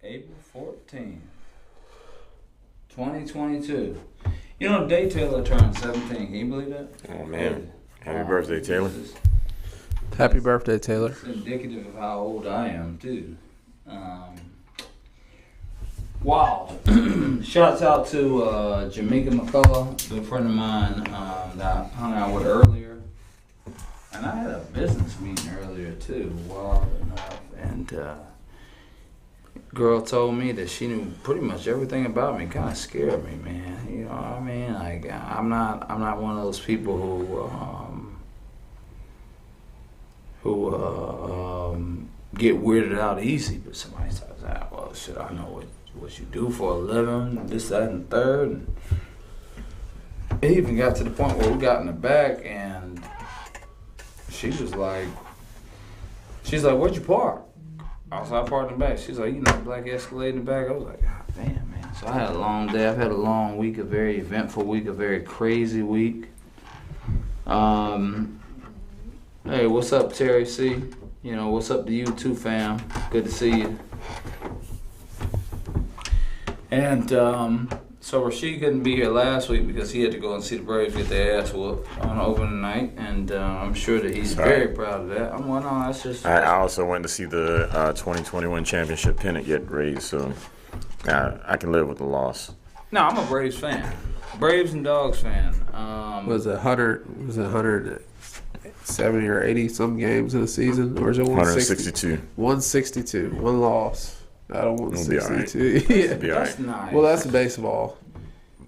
April 14th, 2022. You know, Day Taylor turned 17. Can you believe that? Oh, man. Happy birthday, Taylor. Happy birthday, Taylor. It's indicative of how old I am, too. Wow. Shouts out to Jamaica McCullough, good friend of mine that I hung out with earlier. And I had a business meeting earlier, too, wild enough. And girl told me that she knew pretty much everything about me. Kind of scared me, man. You know what I mean? Like, I'm not one of those people who get weirded out easy. But somebody starts out, well, shit, I know what you do for a living, this, that, and the third. And it even got to the point where we got in the back, and she's like, where'd you park? I parked in the back. She's like, you know, black Escalade in the back. I was like, God damn, man. So I had a long day. I've had a long week, a very eventful week, a very crazy week. Hey, what's up, Terry C? You know, what's up to you too, fam? Good to see you. And so Rashid couldn't be here last week because he had to go and see the Braves get their ass whooped on opening night, and I'm sure that he's very proud of that. I'm wondering, that's just. I also went to see the 2021 championship pennant get raised, so I can live with the loss. No, I'm a Braves fan. Braves and Dogs fan. Was it 170 or 80 some games in a season, or is it 162? 162, one loss. I don't want 62. Right. Yeah, that's nice. Well, that's baseball.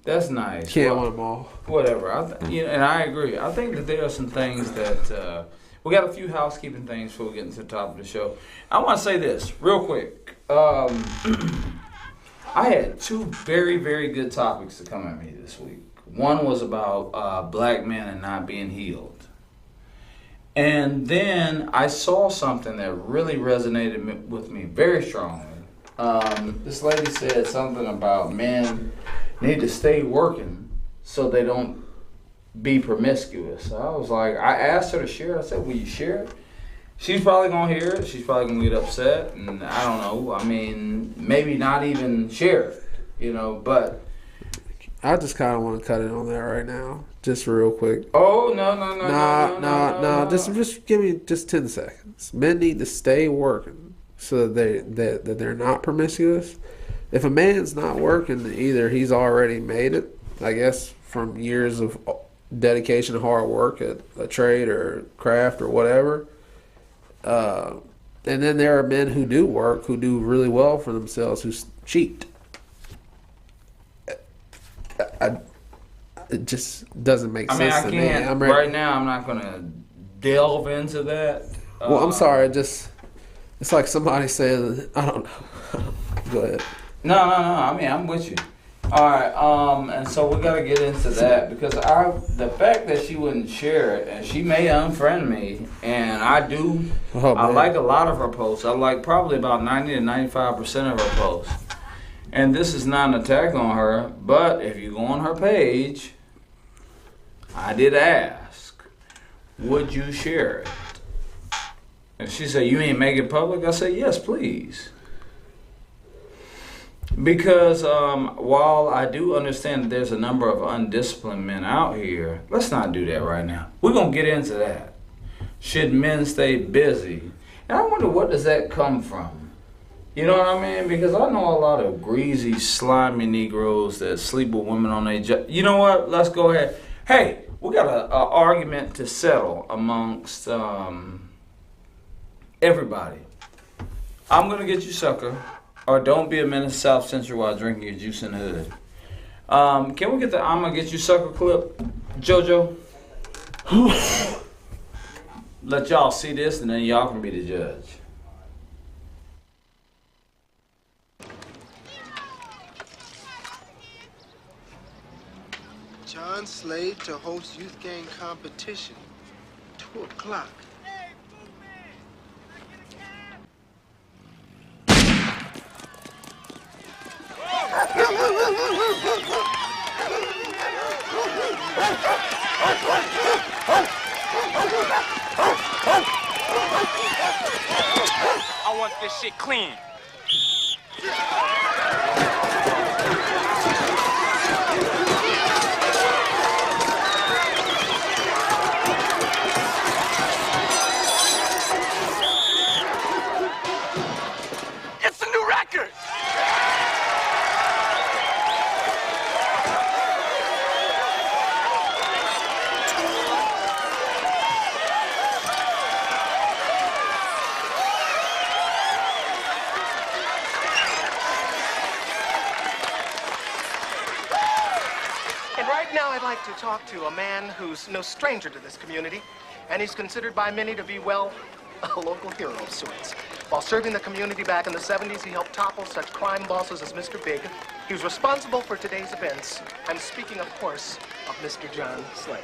That's nice. Can't win them all. Whatever. And I agree. I think that there are some things that we got a few housekeeping things before we get into the top of the show. I want to say this real quick. I had two very, very good topics to come at me this week. One was about black men and not being healed. And then I saw something that really resonated with me very strongly. This lady said something about men need to stay working so they don't be promiscuous. So I was like, I asked her to share it. I said, will you share it? She's probably going to hear it. She's probably going to get upset. And I don't know. I mean, maybe not even share it, you know, but. I just kind of want to cut it on there right now, just real quick. Oh, no. No. Just give me just 10 seconds. Men need to stay working so that they're not promiscuous. If a man's not working, either he's already made it, I guess, from years of dedication and hard work at a trade or craft or whatever. And then there are men who do work, who do really well for themselves, who cheat. It just doesn't make sense to me. Right now, I'm not going to delve into that. Well, I'm sorry. It's like somebody saying, I don't know. Go ahead. No. I mean, I'm with you. All right. And so we got to get into that because the fact that she wouldn't share it, and she may unfriend me, and I do. I like a lot of her posts. I like probably about 90 to 95% of her posts. And this is not an attack on her, but if you go on her page, I did ask, would you share it? And she said, you ain't make it public? I said, yes, please. Because while I do understand that there's a number of undisciplined men out here, let's not do that right now. We're going to get into that. Should men stay busy? And I wonder, what does that come from? You know what I mean? Because I know a lot of greasy, slimy Negroes that sleep with women on their job. You know what? Let's go ahead. Hey, we got an argument to settle amongst everybody. I'm going to get you, sucker. Or don't be a menace South Central while drinking your juice in the hood. Can we get the I'm going to get you, sucker clip? JoJo? Let y'all see this and then y'all can be the judge. John Slade to host youth gang competition. 2 o'clock. I want this shit clean. It's a new record! And right now I'd like to talk to a man who's no stranger to this community, and he's considered by many to be, well, a local hero of sorts. While serving the community back in the 70s, he helped topple such crime bosses as Mr. Big. He was responsible for today's events. I'm speaking, of course, of Mr. John Slade.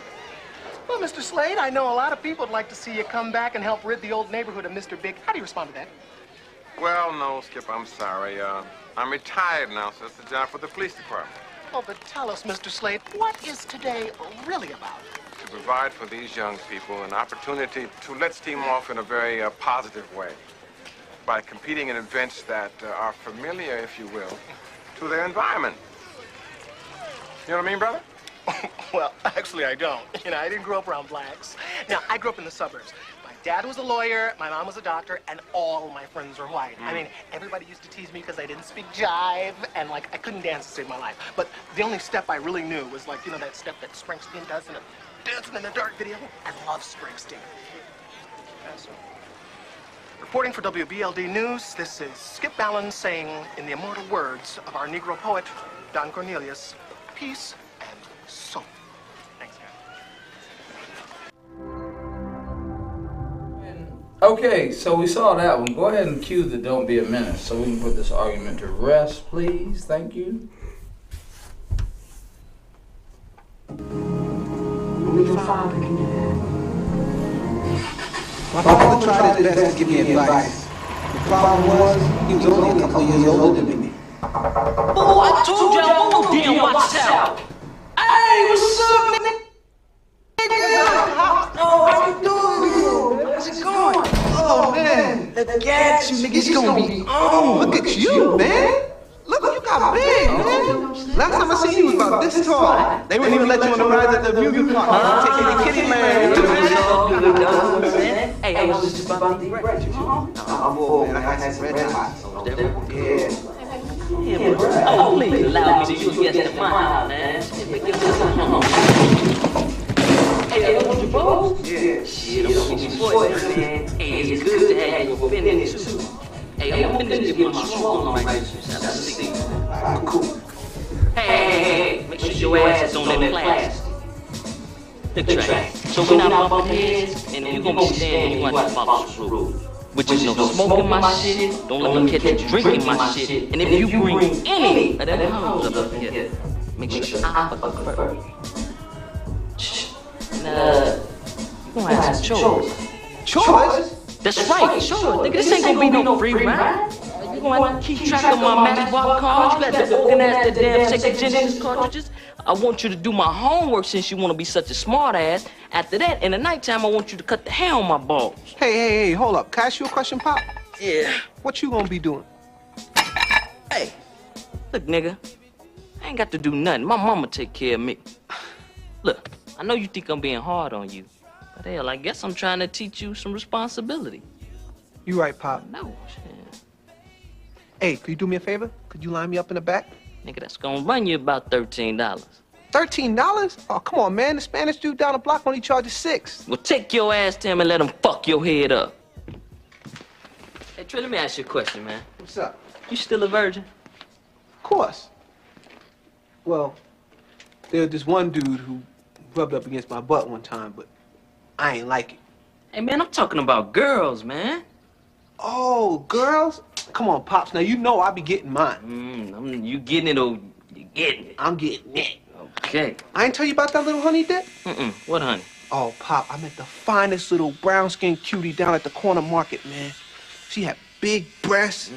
Well, Mr. Slade, I know a lot of people would like to see you come back and help rid the old neighborhood of Mr. Big. How do you respond to that? Well, no, Skip, I'm sorry. I'm retired now, so it's a job for the police department. Oh, but tell us, Mr. Slade, what is today really about? To provide for these young people an opportunity to let steam off in a very positive way by competing in events that are familiar, if you will, to their environment. You know what I mean, brother? Well, actually, I don't. You know, I didn't grow up around blacks. Now, I grew up in the suburbs. My dad was a lawyer, my mom was a doctor, and all my friends were white. I mean, everybody used to tease me because I didn't speak jive, and, like, I couldn't dance to save my life. But the only step I really knew was, like, you know, that step that Springsteen does in a Dancing in the Dark video. I love Springsteen. That's right. Reporting for WBLD News, this is Skip Allen saying, in the immortal words of our Negro poet, Don Cornelius, peace and soul. Thanks, guys. Okay, so we saw that one. Go ahead and cue the Don't Be a Menace so we can put this argument to rest, please. Thank you. Only your father can do that. My father tried his best to give me advice. The problem was, he was only a couple of years older than me. Oh, I told y'all, oh, damn, watch out. Hey, what's up, nigga? Oh, how you doing? How's it going? Oh, man. Look at you, nigga. It's gonna be on. Look at you, man. Look, you got big, man. Last time I seen you was about this tall. They wouldn't even let you on the rides at the amusement park. Take you to Kitty Land. Hey, I was just about to eat breakfast. I'm full, man. I had some red hot. Yeah. Oh, please allow me to use guest at my house, man. Hey, you want your balls? Yeah. Shit, I'm gonna get your voice, man. Hey, it's good to have you finish too. Hey, I'm finna just get my swallow on right now. Cool. Hey, make sure your ass is on that class. Look, Trey, so we're not bumping heads, and you're gonna be standing here watching Bob's rule. Which is no smoking my shit, don't let me catch you drinking my shit, and if you bring any of them hoes up here, make sure I fuck first. And, you gonna have some chores. Chores? That's right, chores. Nigga, this ain't gonna be no free ride. You gonna keep track of my matchbox cards, you got to organize the damn Sega Genesis cartridges. I want you to do my homework since you wanna be such a smart ass. After that, in the nighttime, I want you to cut the hair on my balls. Hey, hold up. Can I ask you a question, Pop? Yeah. What you gonna be doing? Hey, look, nigga, I ain't got to do nothing. My mama take care of me. Look, I know you think I'm being hard on you, but hell, I guess I'm trying to teach you some responsibility. You right, Pop. No, shit. Hey, could you do me a favor? Could you line me up in the back? Nigga, that's gonna run you about $13. $13? Oh, come on, man. The Spanish dude down the block only charges $6. Well, take your ass to him and let him fuck your head up. Hey, Trey, let me ask you a question, man. What's up? You still a virgin? Of course. Well, there was this one dude who rubbed up against my butt one time, but I ain't like it. Hey, man, I'm talking about girls, man. Oh, girls? Come on, Pops. Now, you know I be getting mine. You getting it or you getting it? I'm getting it. Okay. I ain't tell you about that little honey dip? What honey? Oh, Pop, I met the finest little brown-skinned cutie down at the corner market, man. She had big breasts,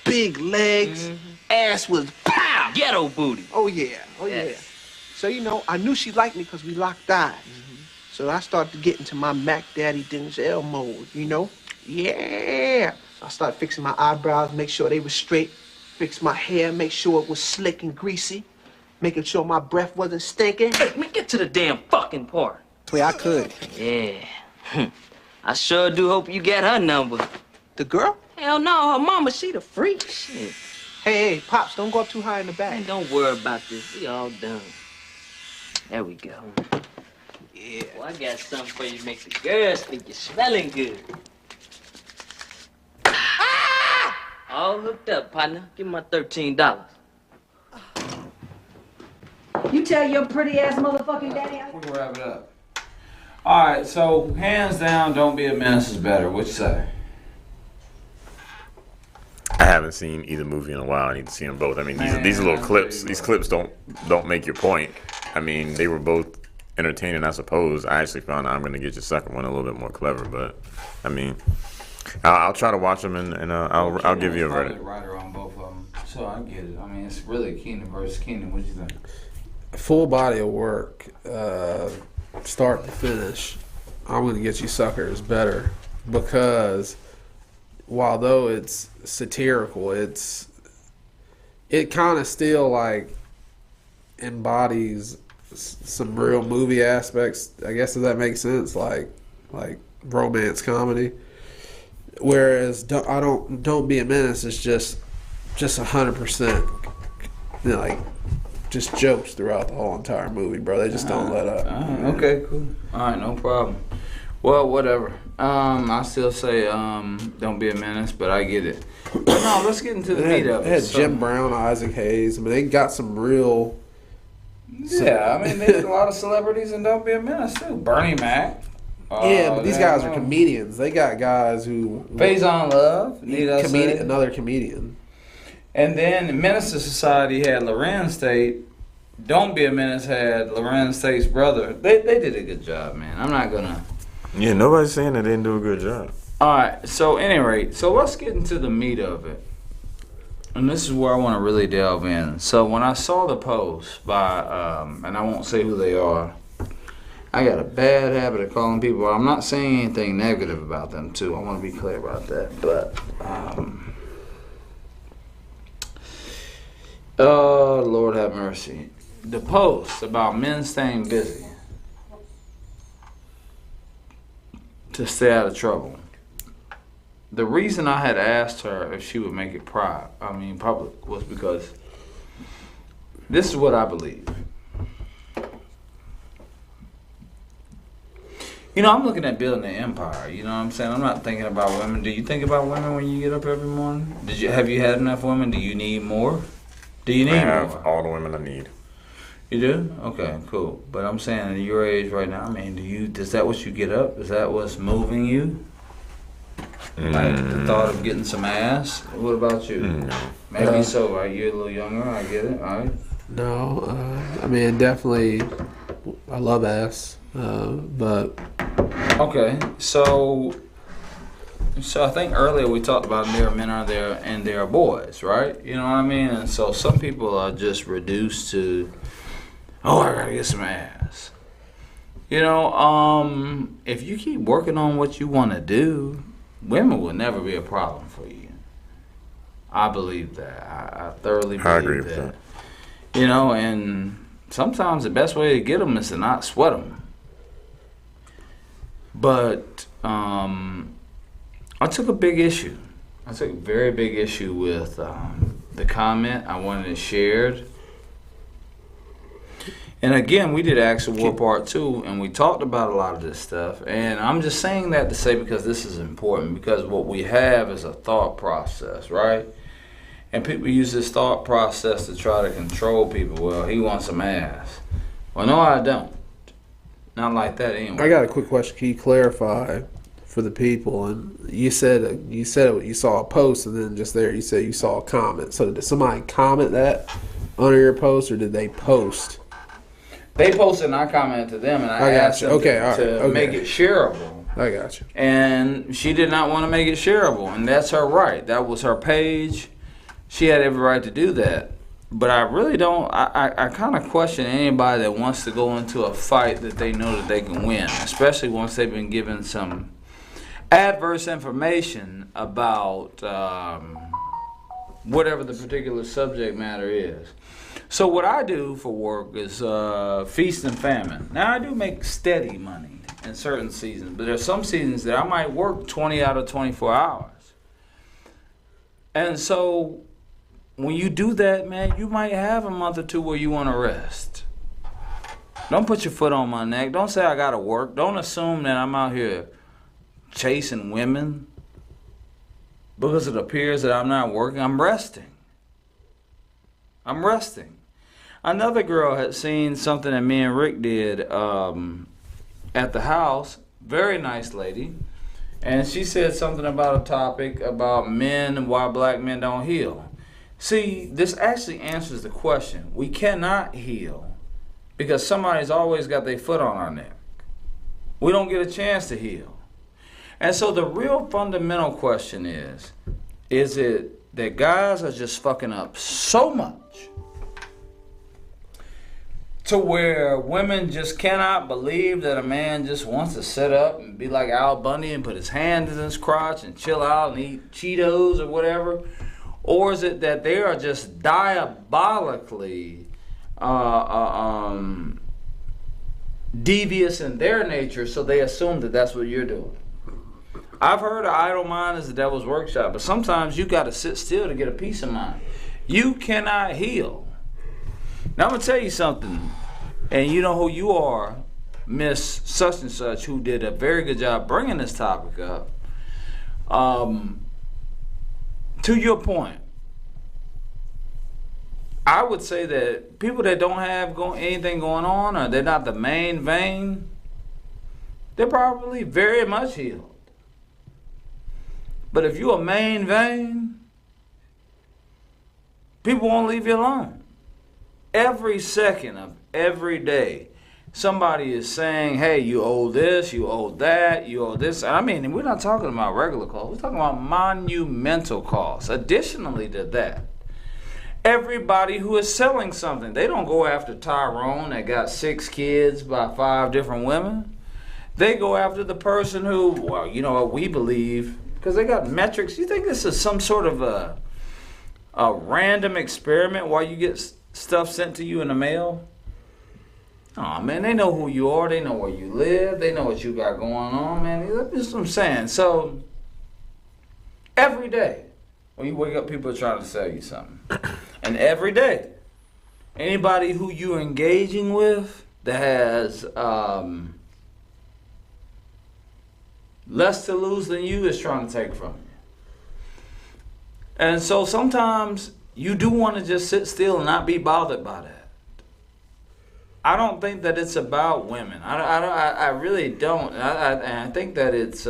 big legs, ass was pow! Ghetto booty. Oh, yeah. Oh, Yes. yeah. So, you know, I knew she liked me because we locked eyes. So I started to get into my Mac Daddy Denzel mode, you know? Yeah. So I started fixing my eyebrows, make sure they were straight. fix my hair, make sure it was slick and greasy, making sure my breath wasn't stinking. Hey, man, get to the damn fucking part. Way I could. Yeah. I sure do hope you get her number. The girl? Hell no, her mama, she the freak. Shit. Hey, Pops, don't go up too high in the back. Man, don't worry about this. We all done. There we go. Yeah. Well, I got something for you to make the girls think you're smelling good. All hooked up, partner. Give me my $13. You tell your pretty ass motherfucking daddy. We're gonna wrap it up. All right, so hands down, Don't Be a Menace is better. What you say? I haven't seen either movie in a while. I need to see them both. I mean, these are little clips. These clips don't make your point. I mean, they were both entertaining, I suppose. I actually found I'm Gonna Get Your Second One a little bit more clever, but I mean, I'll try to watch them and I'll give you a verdict. Writer on both of them, so I get it. I mean, it's really Keenan versus Keenan. What do you think? Full body of work, start to finish. I'm Gonna Get You Sucker is better because while though it's satirical, it kind of still like embodies some real movie aspects. I guess, does that make sense? Like romance comedy. Whereas Don't Be a Menace is just 100%, like just jokes throughout the whole entire movie, bro. They just don't let up. Okay, cool. All right, no problem. Well, whatever. I still say Don't Be a Menace, but I get it. But no, let's get into the meat of it. They had Jim Brown, Isaac Hayes. I mean, they got some real. Yeah, I mean, there's a lot of celebrities in Don't Be a Menace too. Bernie Mac. Yeah, but these guys are comedians. They got guys who. Faison Love. Another comedian. And then Menace to Society had Lorenz State. Don't Be a Menace had Lorenz State's brother. They did a good job, man. I'm not gonna. Yeah, nobody's saying they didn't do a good job. All right. So, at any rate, let's get into the meat of it. And this is where I want to really delve in. So when I saw the post by, and I won't say who they are, I got a bad habit of calling people. I'm not saying anything negative about them too. I want to be clear about that. But, oh Lord have mercy. The post about men staying busy to stay out of trouble. The reason I had asked her if she would make it public, was because this is what I believe. You know, I'm looking at building an empire. You know what I'm saying? I'm not thinking about women. Do you think about women when you get up every morning? Have you had enough women? Do you need more? Do you need more? I have all the women I need. You do? Okay, cool. But I'm saying at your age right now, I mean, is that what you get up? Is that what's moving you? Like the thought of getting some ass? What about you? No. Maybe so, right? You're a little younger, I get it, all right? No, I mean, definitely, I love ass, but... Okay, so I think earlier we talked about there are men are there and there are boys, right? You know what I mean? And so some people are just reduced to, oh, I gotta get some ass. You know, if you keep working on what you want to do, women will never be a problem for you. I believe that. I thoroughly believe that. I agree with that. You know, and sometimes the best way to get them is to not sweat them. But I took a big issue. I took a very big issue with the comment. I wanted it shared. And again, we did Axe of War Part 2, and we talked about a lot of this stuff. And I'm just saying that to say because this is important, because what we have is a thought process, right? And people use this thought process to try to control people. Well, he wants some ass. Well, no, I don't. Not like that anyway. I got a quick question. Can you clarify for the people? And you said you saw a post, and then just there you said you saw a comment. So did somebody comment that under your post, or did they post? They posted and I commented to them, and I asked them to make it shareable. I got you. And she did not want to make it shareable, and that's her right. That was her page. She had every right to do that. But I really don't, I kind of question anybody that wants to go into a fight that they know that they can win, especially once they've been given some adverse information about whatever the particular subject matter is. So what I do for work is feast and famine. Now I do make steady money in certain seasons, but there's some seasons that I might work 20 out of 24 hours. And so when you do that, man, you might have a month or two where you want to rest. Don't put your foot on my neck. Don't say I got to work. Don't assume that I'm out here chasing women because it appears that I'm not working. I'm resting. I'm resting. Another girl had seen something that me and Rick did at the house. Very nice lady. And she said something about a topic about men and why black men don't heal. See, this actually answers the question. We cannot heal because somebody's always got their foot on our neck. We don't get a chance to heal. And so the real fundamental question is it that guys are just fucking up so much to where women just cannot believe that a man just wants to sit up and be like Al Bundy and put his hand in his crotch and chill out and eat Cheetos or whatever? Or is it that they are just diabolically devious in their nature, so they assume that that's what you're doing? I've heard an idle mind is the devil's workshop, but sometimes you got to sit still to get a peace of mind. You cannot heal. Now I'm going to tell you something, and you know who you are, Miss Such and Such, who did a very good job bringing this topic up. To your point, I would say that people that don't have anything going on, or they're not the main vein, they're probably very much healed. But if you're a main vein, people won't leave you alone. Every second of every day, somebody is saying, hey, you owe this, you owe that, you owe this. I mean, we're not talking about regular costs. We're talking about monumental costs. Additionally to that, everybody who is selling something, they don't go after Tyrone that got 6 kids by 5 different women. They go after the person who, well, you know what we believe, because they got metrics. You think this is some sort of a random experiment while you get stuff sent to you in the mail? Oh man, they know who you are. They know where you live. They know what you got going on, man. That's what I'm saying. So every day when you wake up, people are trying to sell you something. And every day, anybody who you're engaging with that has less to lose than you is trying to take from you. And so sometimes you do want to just sit still and not be bothered by that. I don't think that it's about women. I really don't. I think that it's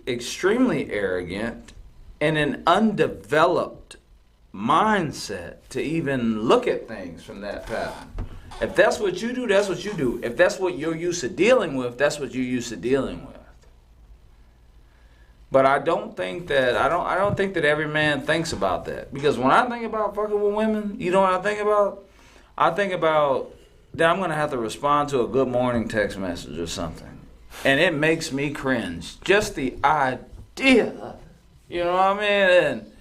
extremely arrogant and an undeveloped mindset to even look at things from that pattern. If that's what you do, that's what you do. If that's what you're used to dealing with, that's what you're used to dealing with. But I don't think that I don't think that every man thinks about that. Because when I think about fucking with women, you know what I think about? I think about that I'm gonna have to respond to a good morning text message or something. And it makes me cringe. Just the idea. You know what I mean? And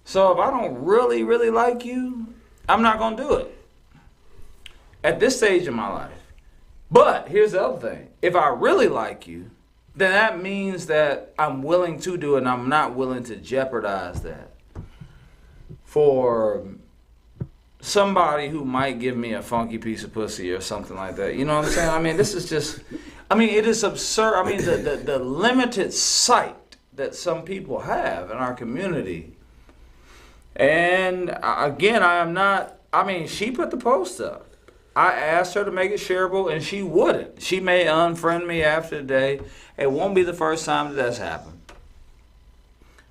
so if I don't really, really like you, I'm not gonna do it. At this stage in my life. But here's the other thing. If I really like you, then that means that I'm willing to do it and I'm not willing to jeopardize that for somebody who might give me a funky piece of pussy or something like that. You know what I'm saying? I mean, this is just, I mean, it is absurd. I mean, the limited sight that some people have in our community. And again, she put the post up. I asked her to make it shareable, and she wouldn't. She may unfriend me after the day. It won't be the first time that that's happened.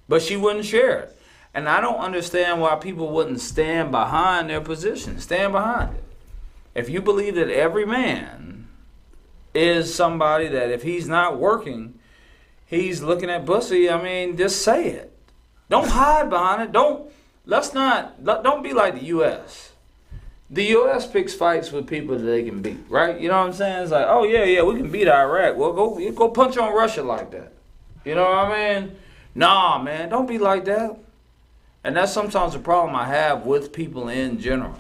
But she wouldn't share it. And I don't understand why people wouldn't stand behind their position. Stand behind it. If you believe that every man is somebody that if he's not working, he's looking at pussy, I mean, just say it. Don't hide behind it. Don't be like the U.S. The U.S. picks fights with people that they can beat, right? You know what I'm saying? It's like, oh, yeah, we can beat Iraq. Well, go punch on Russia like that. You know what I mean? Nah, man, don't be like that. And that's sometimes a problem I have with people in general.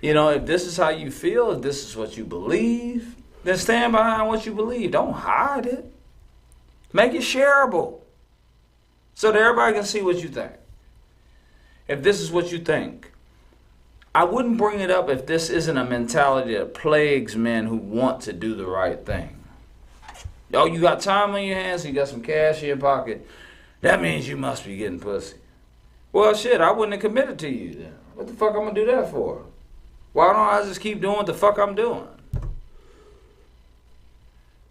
You know, if this is how you feel, if this is what you believe, then stand behind what you believe. Don't hide it. Make it shareable so that everybody can see what you think. If this is what you think, I wouldn't bring it up if this isn't a mentality that plagues men who want to do the right thing. Oh, you got time on your hands, you got some cash in your pocket. That means you must be getting pussy. Well, shit, I wouldn't have committed to you then. What the fuck I'm gonna do that for? Why don't I just keep doing what the fuck I'm doing?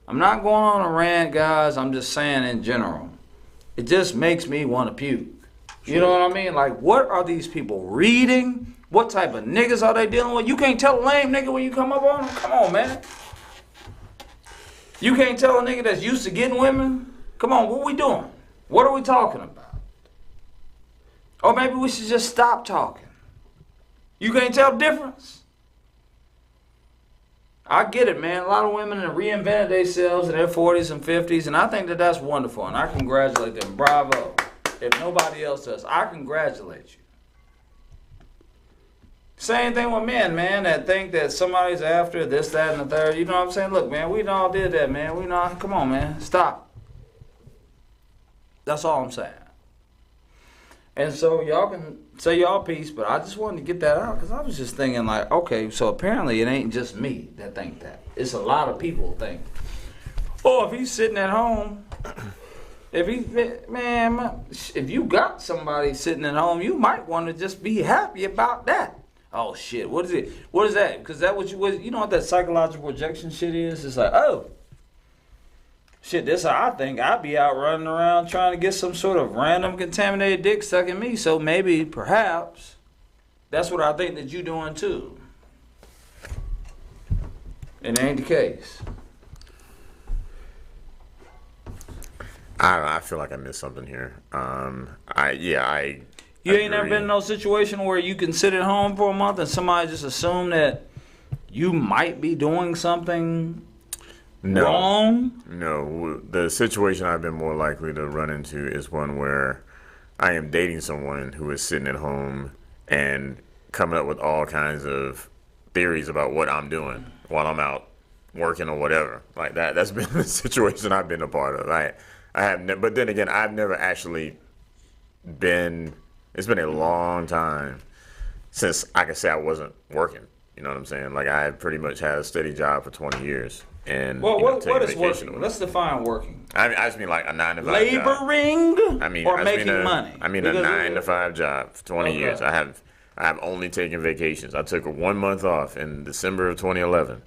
I'm not going on a rant, guys. I'm just saying in general. It just makes me want to puke. You know what I mean? Like, what are these people reading? What type of niggas are they dealing with? You can't tell a lame nigga when you come up on them? Come on, man. You can't tell a nigga that's used to getting women? Come on, what we doing? What are we talking about? Or maybe we should just stop talking. You can't tell the difference? I get it, man. A lot of women have reinvented themselves in their 40s and 50s, and I think that that's wonderful, and I congratulate them. Bravo. If nobody else does, I congratulate you. Same thing with men, man, that think that somebody's after this, that, and the third. You know what I'm saying? Look, man, we all did that, man. We know. Come on, man. Stop. That's all I'm saying. And so y'all can say y'all piece, but I just wanted to get that out because I was just thinking like, okay, so apparently it ain't just me that think that. It's a lot of people think. Oh, if he's sitting at home, if you got somebody sitting at home, you might want to just be happy about that. Oh shit, what is it? What is that? Because that you know what that psychological rejection shit is? It's like, oh. Shit, this how I think. I'd be out running around trying to get some sort of random contaminated dick stuck in me. So maybe, perhaps, that's what I think that you're doing too. And it ain't the case. I don't know. I feel like I missed something here. You ain't never been in no situation where you can sit at home for a month and somebody just assume that you might be doing something wrong? No. The situation I've been more likely to run into is one where I am dating someone who is sitting at home and coming up with all kinds of theories about what I'm doing while I'm out working or whatever. Like that. That's been the situation I've been a part of. I have but then again, I've never actually been. It's been a long time since I can say I wasn't working. You know what I'm saying? Like I pretty much had a steady job for 20 years. And what is working? Let's define working. I just mean like a 9 to 5 laboring job. or making money. I mean a 9 to 5 job for 20 years. I have only taken vacations. I took 1 month off in December of 2011.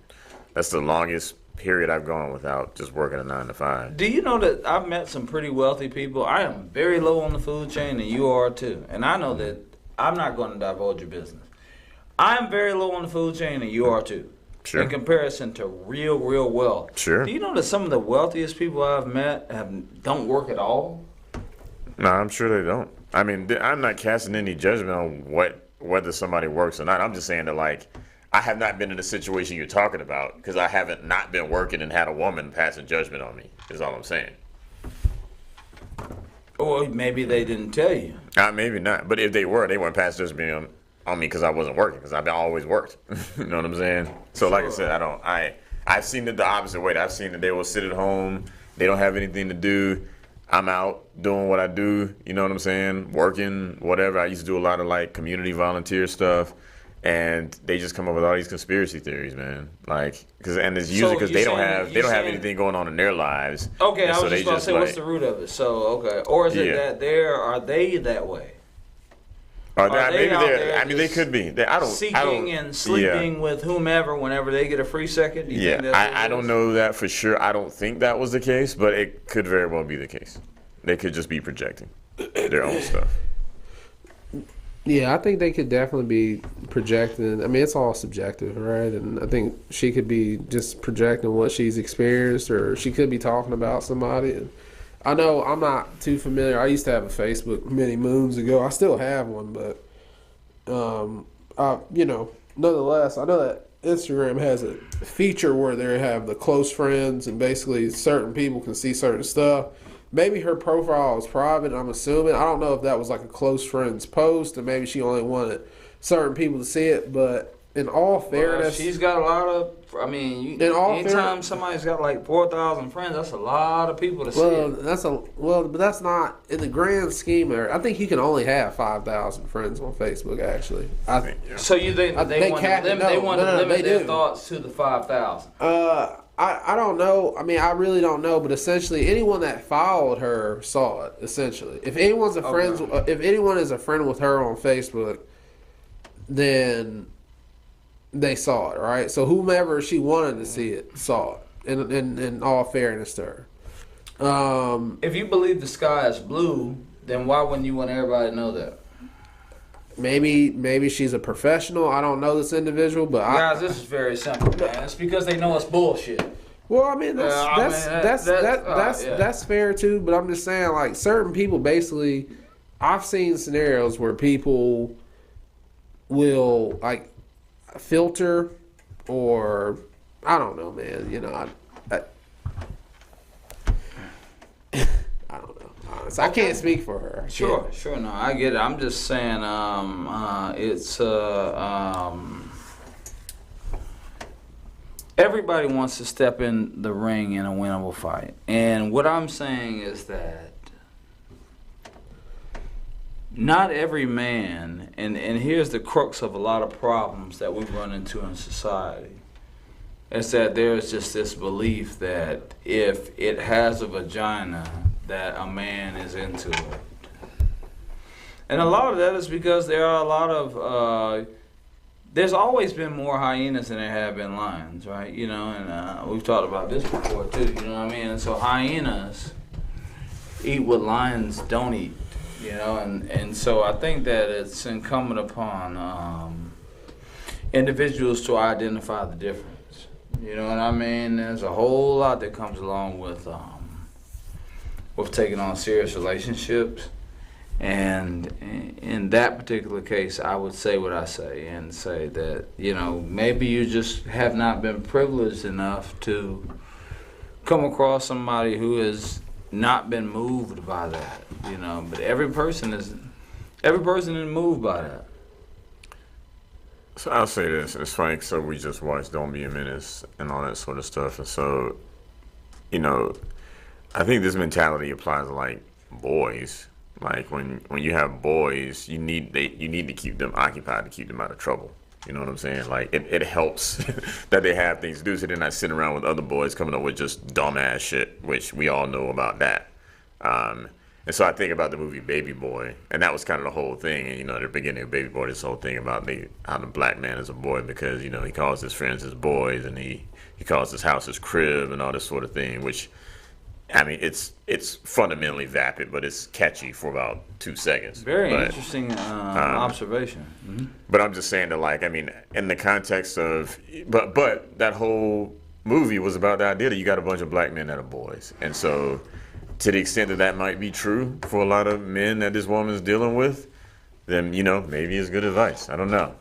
That's the longest period I've gone without just working a 9 to 5. Do you know that I've met some pretty wealthy people? I am very low on the food chain, and you are too. And I know that I'm not going to divulge your business. I'm very low on the food chain, and you are too. Sure. In comparison to real wealth. Sure. Do you know that some of the wealthiest people I've met don't work at all? No, I'm sure they don't. I mean, I'm not casting any judgment on whether somebody works or not. I'm just saying that, like, I have not been in the situation you're talking about because I haven't not been working and had a woman passing judgment on me, is all I'm saying. Or maybe they didn't tell you. Maybe not. But if they were, they weren't passing judgment on me because I wasn't working, because I've always worked. You know what I'm saying? So like I said, I've seen it the opposite way. I've seen that they will sit at home, they don't have anything to do. I'm out doing what I do, you know what I'm saying? Working, whatever. I used to do a lot of like community volunteer stuff, and they just come up with all these conspiracy theories, man. Like, it's usually because they don't have anything going on in their lives. Okay, I was just about to say, what's the root of it? So okay, or is it that are they that way? They could be. Seeking and sleeping with whomever whenever they get a free second? Do you think that's I don't know that for sure. I don't think that was the case, but it could very well be the case. They could just be projecting their own stuff. Yeah, I think they could definitely be projecting. I mean, it's all subjective, right? And I think she could be just projecting what she's experienced, or she could be talking about somebody. And I know I'm not too familiar. I used to have a Facebook many moons ago. I still have one, but nonetheless, I know that Instagram has a feature where they have the close friends, and basically certain people can see certain stuff. maybe her profile was private. I'm assuming. I don't know if that was like a close friends post, and maybe she only wanted certain people to see it. But in all fairness, she's got a lot of. I mean, anytime somebody's got like 4,000 friends, that's a lot of people to see. But that's not in the grand scheme. I think you can only have 5,000 friends on Facebook. Actually, I think. So you think they want to limit their thoughts to the 5,000? I don't know. I mean, I really don't know. But essentially, anyone that followed her saw it. Essentially, if anyone's if anyone is a friend with her on Facebook, then they saw it, right? So whomever she wanted to see it saw it. In all fairness to her. If you believe the sky is blue, then why wouldn't you want everybody to know that? Maybe she's a professional. I don't know this individual, but guys, this is very simple, man. It's because they know it's bullshit. Well, I mean that's fair too. But I'm just saying, like, certain people basically, I've seen scenarios where people will like filter, or I don't know, man. You know, I don't know. Honestly, I can't speak for her. Sure. No, I get it. I'm just saying, it's everybody wants to step in the ring in a winnable fight, and what I'm saying is that not every man, and here's the crux of a lot of problems that we run into in society, is that there's just this belief that if it has a vagina, that a man is into it. And a lot of that is because there are a lot of, there's always been more hyenas than there have been lions, right? You know, and we've talked about this before too, you know what I mean? And so hyenas eat what lions don't eat. You know, and so I think that it's incumbent upon individuals to identify the difference. You know what I mean? There's a whole lot that comes along with taking on serious relationships. And in that particular case, I would say what I say and say that, you know, maybe you just have not been privileged enough to come across somebody who has not been moved by that, you know. But every person is moved by that. So I'll say this. It's funny. So we just watched Don't Be a Menace and all that sort of stuff. And so, you know, I think this mentality applies to like boys. Like when you have boys, you need to keep them occupied to keep them out of trouble. You know what I'm saying? Like it helps that they have things to do, so they're not sitting around with other boys coming up with just dumbass shit, which we all know about that. And so I think about the movie Baby Boy, and that was kind of the whole thing. And you know, at the beginning of Baby Boy, this whole thing about how the black man is a boy because, you know, he calls his friends his boys, and he calls his house his crib and all this sort of thing, which, I mean, it's fundamentally vapid, but it's catchy for about 2 seconds. Very interesting observation. Mm-hmm. But I'm just saying that, like, I mean, in the context of, but that whole movie was about the idea that you got a bunch of black men that are boys. And so to the extent that that might be true for a lot of men that this woman's dealing with, then, you know, maybe it's good advice. I don't know.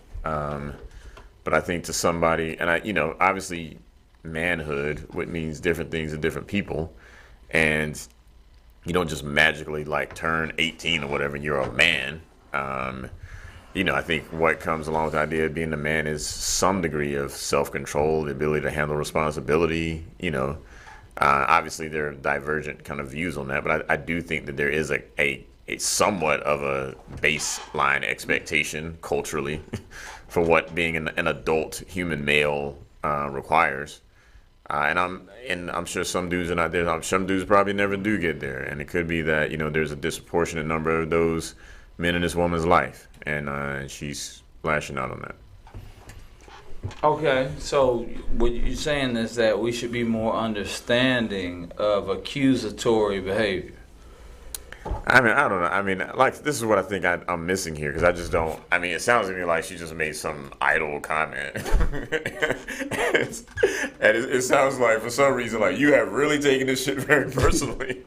But I think to somebody, and you know, obviously manhood, what means different things to different people. And you don't just magically like turn 18 or whatever and you're a man. You know, I think what comes along with the idea of being a man is some degree of self-control, the ability to handle responsibility. You know, obviously there are divergent kind of views on that, but I do think that there is a somewhat of a baseline expectation culturally for what being an adult human male requires. And I'm sure some dudes are not there. Some dudes probably never do get there, and it could be that, you know, there's a disproportionate number of those men in this woman's life, and she's lashing out on that. Okay, so what you're saying is that we should be more understanding of accusatory behavior. I mean, I don't know. I mean, like, this is what I think I'm missing here, because I just don't. I mean, it sounds to me like she just made some idle comment. And it sounds like, for some reason, like, you have really taken this shit very personally.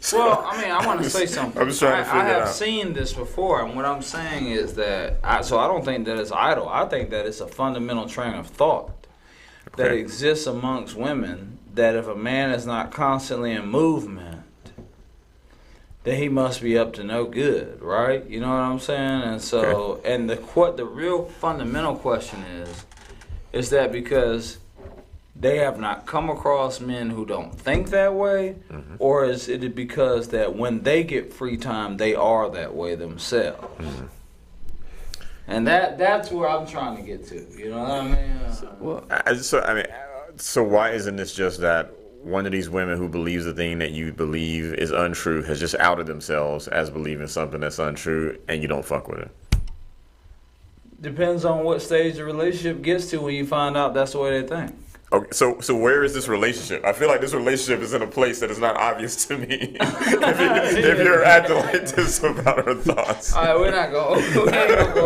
So, well, I mean, I want to say something. I'm just trying to figure it out. I have seen this before, and what I'm saying is that, I don't think that it's idle. I think that it's a fundamental train of thought that exists amongst women, that if a man is not constantly in movement, then he must be up to no good, right? You know what I'm saying? And so, and the real fundamental question is that because they have not come across men who don't think that way, or is it because that when they get free time, they are that way themselves? And that's where I'm trying to get to. You know what I mean? So why isn't this just that one of these women who believes the thing that you believe is untrue has just outed themselves as believing something that's untrue, and you don't fuck with it? Depends on what stage the relationship gets to when you find out that's the way they think. Okay, so where is this relationship? I feel like this relationship is in a place that is not obvious to me. if you're acting like this about her thoughts. All right, we're not going to go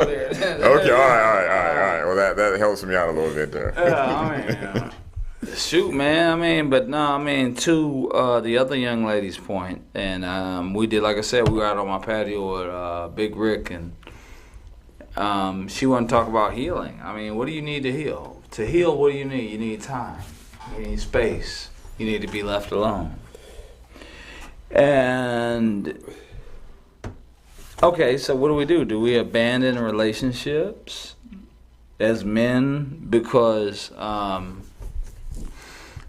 there. Okay, all right. Well, that helps me out a little bit there. Shoot, man. To the other young lady's point, and we did, like I said, we were out on my patio with Big Rick, and she wanted to talk about healing. I mean, what do you need to heal? To heal, what do you need? You need time. You need space. You need to be left alone. And, okay, so what do? Do we abandon relationships as men because,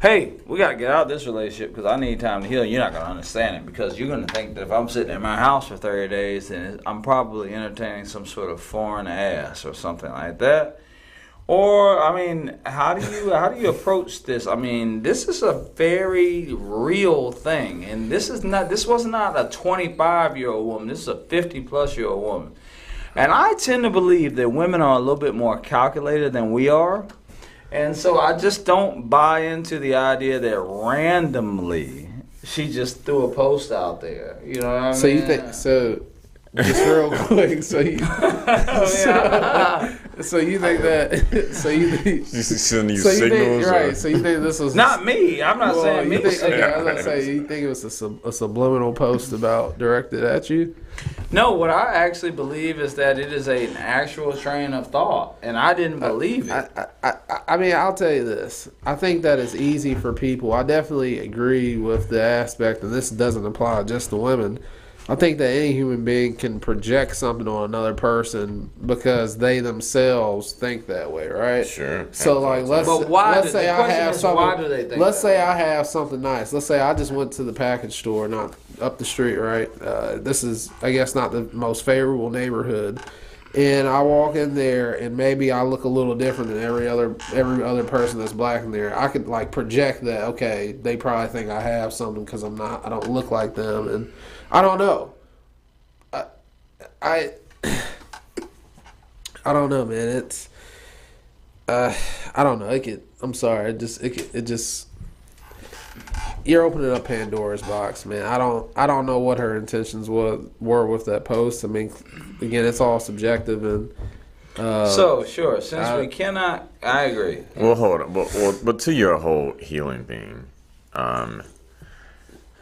hey, we got to get out of this relationship because I need time to heal? You're not going to understand it because you're going to think that if I'm sitting in my house for 30 days, then I'm probably entertaining some sort of foreign ass or something like that. Or, I mean, how do you approach this? I mean, this is a very real thing, and this was not a 25-year-old woman. This is a 50-plus-year-old woman, and I tend to believe that women are a little bit more calculated than we are, and so I just don't buy into the idea that randomly she just threw a post out there. You know what I mean? So you think so? Just real quick, so you think that? So you think sending you so signals? You think, right? So you think this was not me? I'm not saying me. I was gonna say you think it was a subliminal post directed at you? No, what I actually believe is that it is an actual train of thought, and I didn't believe it. I mean, I'll tell you this. I think that it's easy for people. I definitely agree with the aspect, and this doesn't apply just to women. I think that any human being can project something on another person because they themselves think that way, right? Sure. So, like, let's say I have something nice. Let's say I just went to the package store, not up the street, right? This is, I guess, not the most favorable neighborhood, and I walk in there, and maybe I look a little different than every other person that's black in there. I could like project that. Okay, they probably think I have something because I don't look like them, and I don't know. I don't know, man. It's I don't know. I'm sorry. It just you're opening up Pandora's box, man. I don't know what her intentions were with that post. I mean, again, it's all subjective, and so sure. Since we cannot, I agree. Well, hold on, but to your whole healing thing,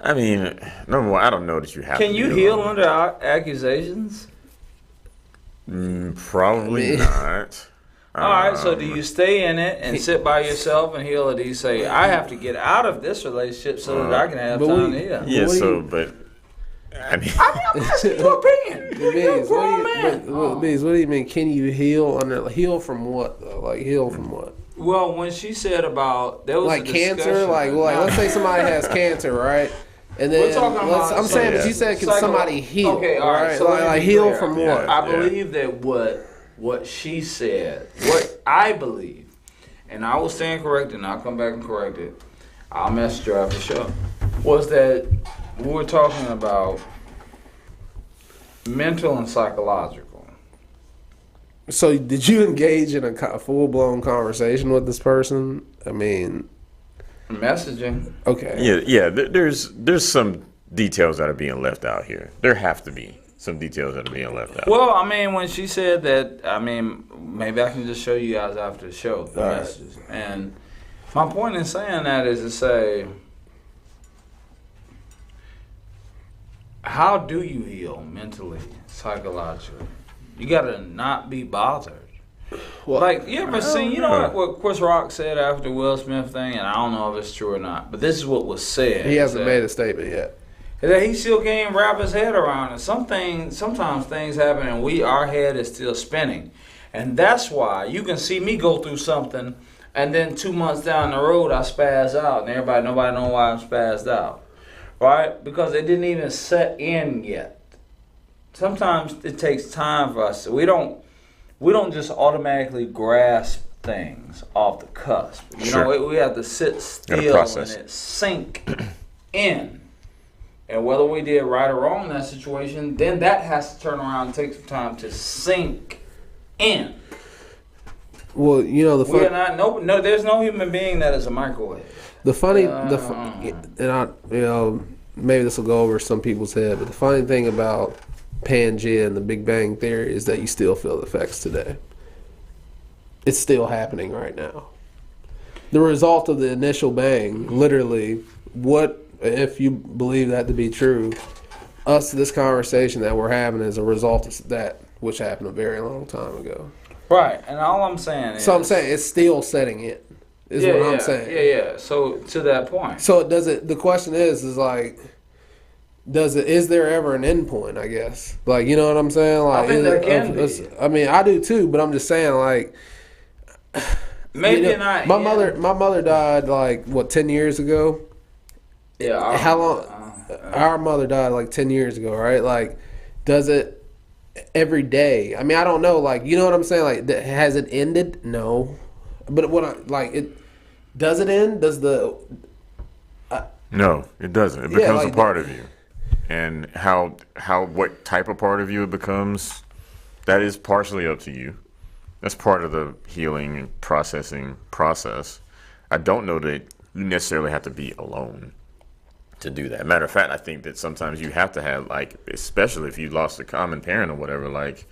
I mean, number one, I don't know that you have. Can you heal under accusations? Probably not. All right, so do you stay in it and sit by yourself and heal, or do you say, I have to get out of this relationship so that I can have time to heal? Yeah, but I'm asking your opinion. You're a grown man. What do you mean? Can you heal from what? Like heal from what? Well, when she said about there was like cancer, like let's say somebody has cancer, right? And then I'm saying, but you said can somebody heal? Okay, all right. So like heal from what? I believe that what she said, what I believe, and I will stand corrected, and I'll come back and correct it. I'll message her after the show. Was that we were talking about mental and psychological. So did you engage in a full-blown conversation with this person? I mean, messaging. Okay. Yeah. There's some details that are being left out here. There have to be some details that are being left out. Well, I mean, when she said that, I mean, maybe I can just show you guys after the show the messages. Right. And my point in saying that is to say, how do you heal mentally, psychologically? You gotta not be bothered. Well, like, you ever seen, you know what Chris Rock said after the Will Smith thing, and I don't know if it's true or not, but this is what was said. He hasn't made a statement yet. that he still can't wrap his head around it. Sometimes things happen and our head is still spinning. And that's why you can see me go through something and then 2 months down the road I spaz out and nobody know why I'm spazzed out. Right? Because it didn't even set in yet. Sometimes it takes time for us. We don't just automatically grasp things off the cusp. You know, we have to sit still and it sink in. And whether we did right or wrong in that situation, then that has to turn around and take some time to sink in. Well, you know we are not no. There's no human being that is a microwave. The funny, maybe this will go over some people's head, but the funny thing about Pangea and the Big Bang Theory is that you still feel the effects today. It's still happening right now. The result of the initial bang, literally, what if you believe that to be true? This conversation that we're having is a result of that, which happened a very long time ago. Right, and all I'm saying is... So I'm saying it's still setting in, what I'm saying. Yeah. So, to that point. So, the question is like, is there ever an end point, I guess? Like, you know what I'm saying? Like, I think there can be. I mean, I do too, but I'm just saying, like... Maybe not. My mother died, like, 10 years ago? Yeah. How long? Our mother died, like, 10 years ago, right? Like, does it... Every day. I mean, I don't know. Like, you know what I'm saying? Like, has it ended? No. But does it end? Does the... No, it doesn't. It becomes a part of you. And what type of part of you it becomes, that is partially up to you. That's part of the healing and processing process. I don't know that you necessarily have to be alone to do that. Matter of fact, I think that sometimes you have to have, like, especially if you lost a common parent or whatever, like,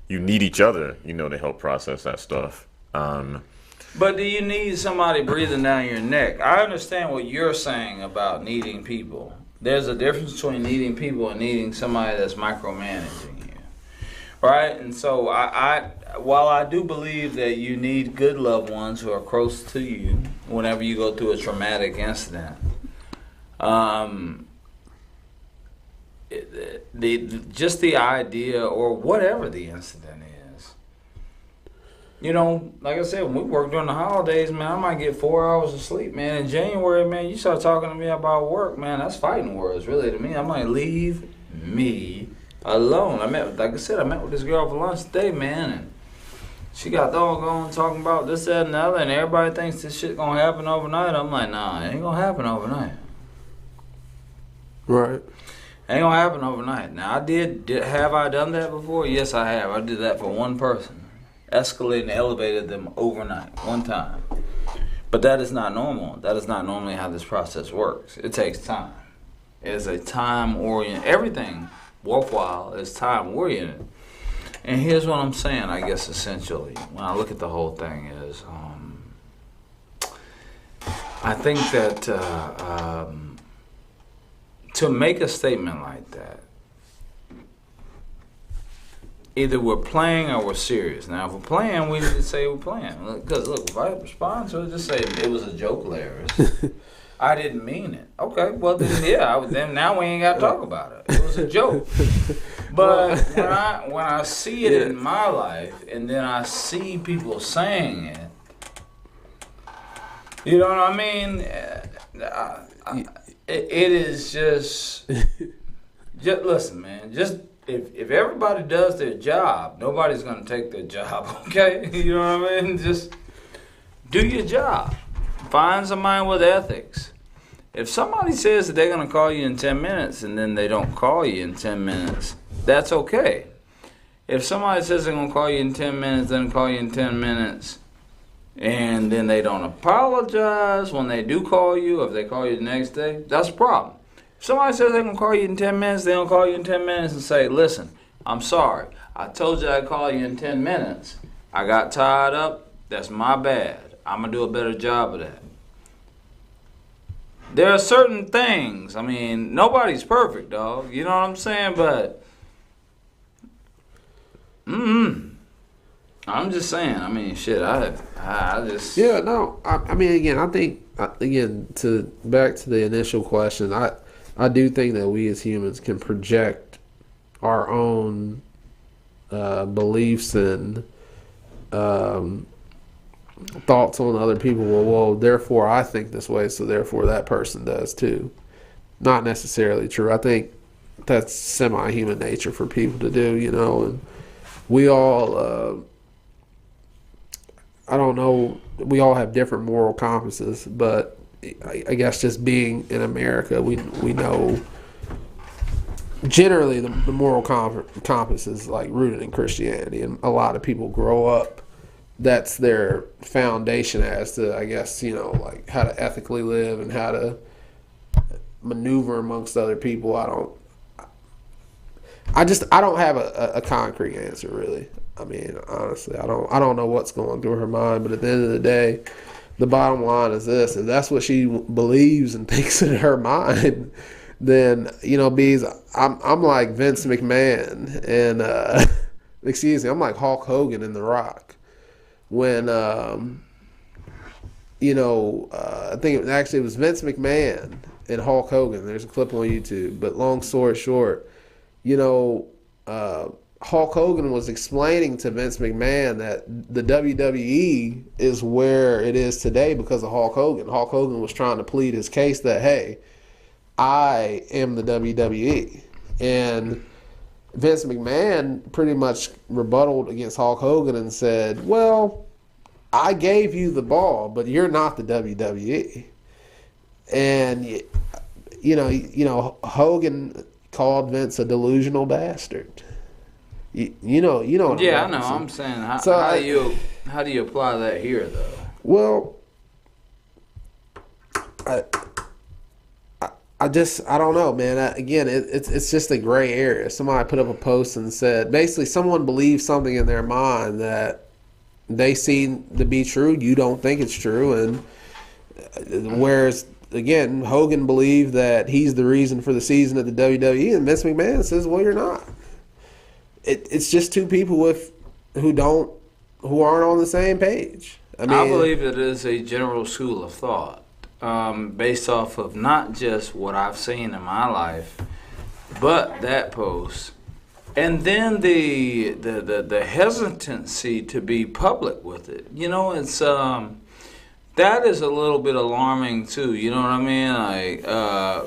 you need each other, to help process that stuff. But do you need somebody breathing down your neck? I understand what you're saying about needing people. There's a difference between needing people and needing somebody that's micromanaging you, right? And so while I do believe that you need good loved ones who are close to you whenever you go through a traumatic incident, just the idea or whatever the incident is, like I said, when we work during the holidays, man, I might get 4 hours of sleep, man. In January, man, you start talking to me about work, man, that's fighting words, really, to me. I'm like, leave me alone. I met with this girl for lunch today, man, and she got doggone talking about this, that, and the other, and everybody thinks this shit gonna happen overnight. I'm like, nah, it ain't gonna happen overnight. Right. Ain't gonna happen overnight. Now, have I done that before? Yes, I have. I did that for one person. Escalated and elevated them overnight, one time. But that is not normal. That is not normally how this process works. It takes time. It is a time-oriented. Everything worthwhile is time-oriented. And here's what I'm saying, I guess, essentially, when I look at the whole thing is, I think that to make a statement like that, either we're playing or we're serious. Now, if we're playing, we need to say we're playing. Because, look, if I respond to it, just say it was a joke, Larry. I didn't mean it. Okay, well, then now we ain't got to talk about it. It was a joke. But when I see it in my life, and then I see people saying it, you know what I mean? It is just listen, man. Just if everybody does their job, nobody's gonna take their job. Okay, you know what I mean? Just do your job. Find somebody with ethics. If somebody says that they're gonna call you in 10 minutes and then they don't call you in 10 minutes, that's okay. If somebody says they're gonna call you in 10 minutes, then call you in 10 minutes, and then they don't apologize when they do call you, if they call you the next day, that's a problem. If somebody says they're going to call you in 10 minutes, they don't call you in 10 minutes and say, listen, I'm sorry. I told you I'd call you in 10 minutes. I got tied up. That's my bad. I'm going to do a better job of that. There are certain things. I mean, nobody's perfect, dog. You know what I'm saying? But, I'm just saying. I mean, shit. I just. Yeah. No. I mean, again, I think back to the initial question. I do think that we as humans can project our own beliefs and thoughts on other people. Well, therefore I think this way, so therefore that person does too. Not necessarily true. I think that's semi-human nature for people to do, and we all, I don't know, we all have different moral compasses, but I guess just being in America, we know generally the moral compass is like rooted in Christianity, and a lot of people grow up, that's their foundation as to, I guess, like how to ethically live and how to maneuver amongst other people. I don't have a concrete answer, really. I mean, honestly, I don't know what's going through her mind, but at the end of the day, the bottom line is this: if that's what she believes and thinks in her mind, then Bees, I'm like Vince McMahon and excuse me, I'm like Hulk Hogan in The Rock. When I think it was Vince McMahon and Hulk Hogan. There's a clip on YouTube, but long story short, Hulk Hogan was explaining to Vince McMahon that the WWE is where it is today because of Hulk Hogan. Hulk Hogan was trying to plead his case that, hey, I am the WWE. And Vince McMahon pretty much rebutted against Hulk Hogan and said, well, I gave you the ball, but you're not the WWE. And, Hogan called Vince a delusional bastard. You know what Yeah, I know. I'm saying, how do you apply that here, though? Well, I don't know, man. Again, it's just a gray area. Somebody put up a post and said, basically, someone believes something in their mind that they see to be true. You don't think it's true, and whereas, again, Hogan believed that he's the reason for the season at the WWE, and Vince McMahon says, well, you're not. It's just two people who aren't on the same page. I believe it is a general school of thought, based off of not just what I've seen in my life, but that post, and then the hesitancy to be public with it. It's that is a little bit alarming too. You know what I mean? Like,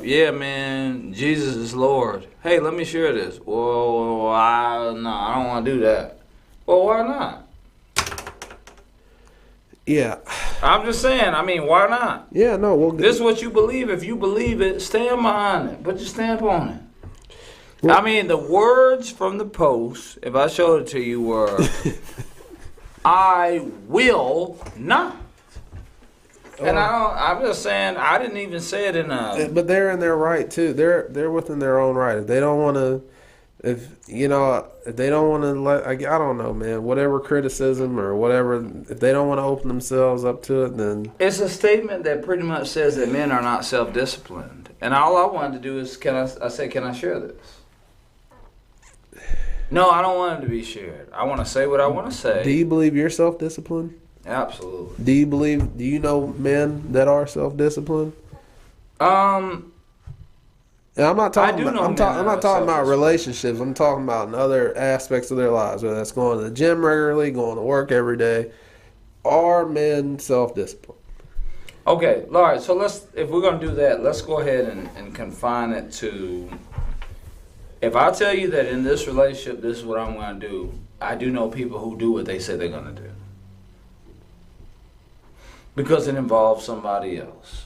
yeah, man, Jesus is Lord. Hey, let me share this. Well, I don't want to do that. Well, why not? Yeah. I'm just saying, why not? Yeah, no. This is what you believe. If you believe it, stand behind it. Put your stamp on it. Well, the words from the post, if I showed it to you, were, I will not. And I'm just saying, I didn't even say it in a... But they're in their right, too. They're within their own right. If they don't want to... If they don't want to let... I don't know, man. Whatever criticism or whatever... If they don't want to open themselves up to it, then... It's a statement that pretty much says that men are not self-disciplined. And all I wanted to do is, can I share this? No, I don't want it to be shared. I want to say what I want to say. Do you believe you're self-disciplined? Absolutely. Do you know men that are self-disciplined? And I'm not talking about relationships. I'm talking about in other aspects of their lives, whether that's going to the gym regularly, going to work every day. Are men self-disciplined? Okay, all right. So if we're going to do that, let's go ahead and confine it to, if I tell you that in this relationship, this is what I'm going to do, I do know people who do what they say they're going to do. Because it involves somebody else.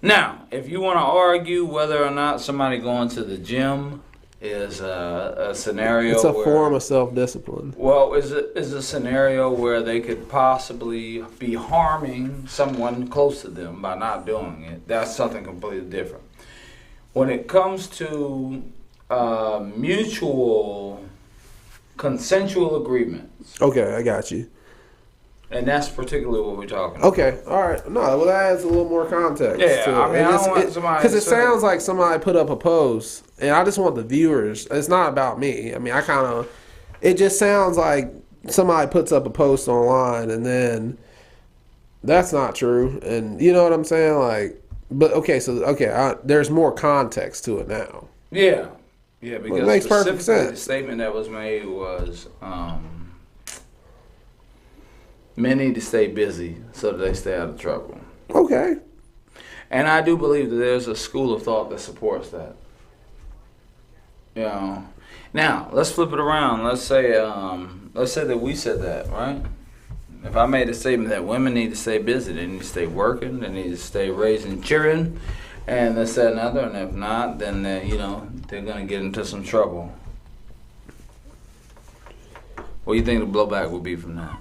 Now, if you want to argue whether or not somebody going to the gym is a scenario, it's a form of self-discipline. Well, is a scenario where they could possibly be harming someone close to them by not doing it. That's something completely different. When it comes to mutual consensual agreements. Okay, I got you. And that's particularly what we're talking about. Okay, all right. No, well, that adds a little more context. Yeah, I don't want somebody... Because it sounds like somebody put up a post, and I just want the viewers... It's not about me. It just sounds like somebody puts up a post online, and then that's not true. And you know what I'm saying? Like, But there's more context to it now. Yeah, because it makes perfect specifically sense. the statement that was made was men need to stay busy so that they stay out of trouble. Okay. And I do believe that there's a school of thought that supports that. Now let's flip it around. Let's say that we said that, right? If I made a statement that women need to stay busy, they need to stay working, they need to stay raising children, and this, that, and other, and if not, then they're gonna get into some trouble. What do you think the blowback would be from that?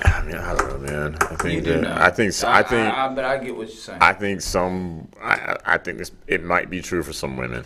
I mean, I don't know, man. I think You do know. I think but I get what you're saying. I think it might be true for some women,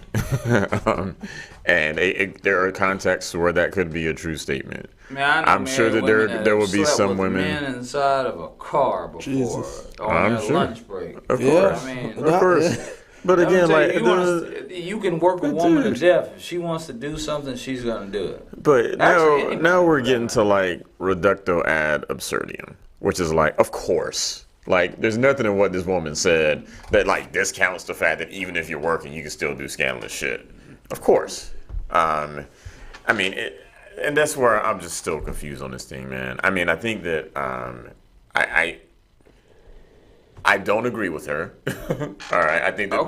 and there are contexts where that could be a true statement. Man, I'm sure that there will be some women men inside of a car before Jesus. on their sure. lunch break. Of course, I mean, of course. But let me again, tell like you can work a woman to death. If she wants to do something, she's gonna do it. But Actually, now we're getting to like reducto ad absurdum, which is like, of course, like there's nothing in what this woman said that like discounts the fact that even if you're working, you can still do scandalous shit. Of course, I mean, and that's where I'm just still confused on this thing, man. I mean, I think that I don't agree with her. All right, I think that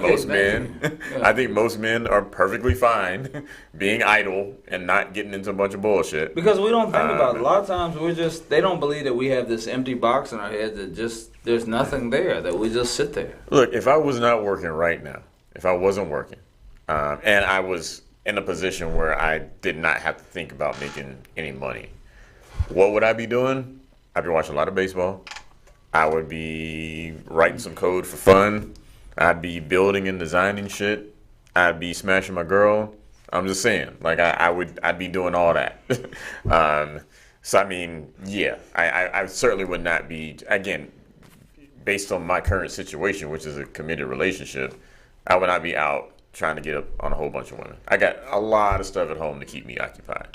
I think most men are perfectly fine being idle and not getting into a bunch of bullshit. Because we don't think about it. A lot of times they don't believe that we have this empty box in our head that just there's nothing there, that we just sit there. Look, if I was not working right now, if I wasn't working, and I was in a position where I did not have to think about making any money, what would I be doing? I'd be watching a lot of baseball. I would be writing some code for fun. I'd be building and designing shit. I'd be smashing my girl. I'm just saying, like I'd be doing all that. So I mean, yeah, I certainly would not be, again, based on my current situation, which is a committed relationship, I would not be out trying to get up on a whole bunch of women. I got a lot of stuff at home to keep me occupied.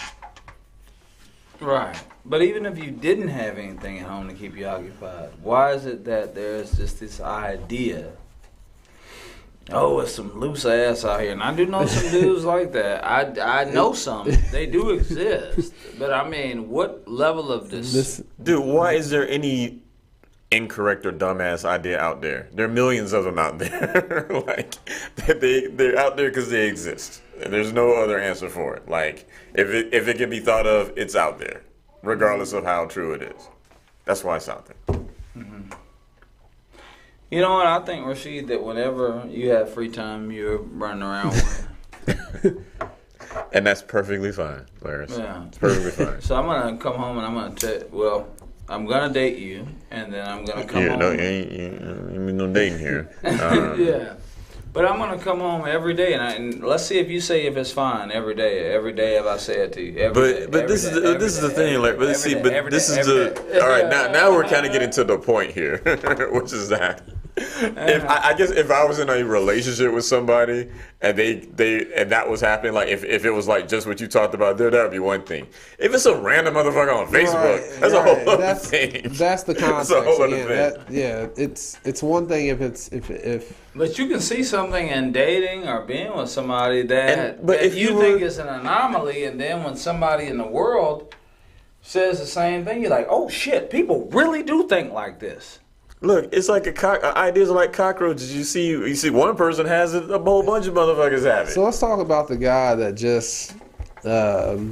Right. But even if you didn't have anything at home to keep you occupied, why is it that there's just this idea, oh, it's some loose ass out here? And I do know some dudes like that. I know some. They do exist. But I mean, what level of this? Dude, why is there any incorrect or dumbass idea out there? There are millions of them out there. Like, they're out there because they exist. There's no other answer for it. Like, if it can be thought of, it's out there, regardless of how true it is. That's why it's out there. Mm-hmm. You know what? I think, Rashid, that whenever you have free time, you're running around with. And that's perfectly fine, Larry. Yeah. It's perfectly fine. So I'm going to come home and I'm going to I'm going to date you, and then I'm going to come home. No, you ain't no dating here. Yeah. But I'm going to come home every day, and let's see if you say if it's fine every day. Every day if I say it to you. But this is the thing. Like, this is the all right. Now we're kind of getting to the point here, which is that if I was in a relationship with somebody and and that was happening, like if it was like just what you talked about there, that would be one thing. If it's a random motherfucker on Facebook, that's a whole other thing. That's the context. That's a whole other thing. It's one thing if. But you can see something in dating or being with somebody that if you think is an anomaly, and then when somebody in the world says the same thing, you're like, oh shit, people really do think like this. Look, it's like ideas are like cockroaches. You see one person has it, a whole bunch of motherfuckers have it. So let's talk about the guy that just, I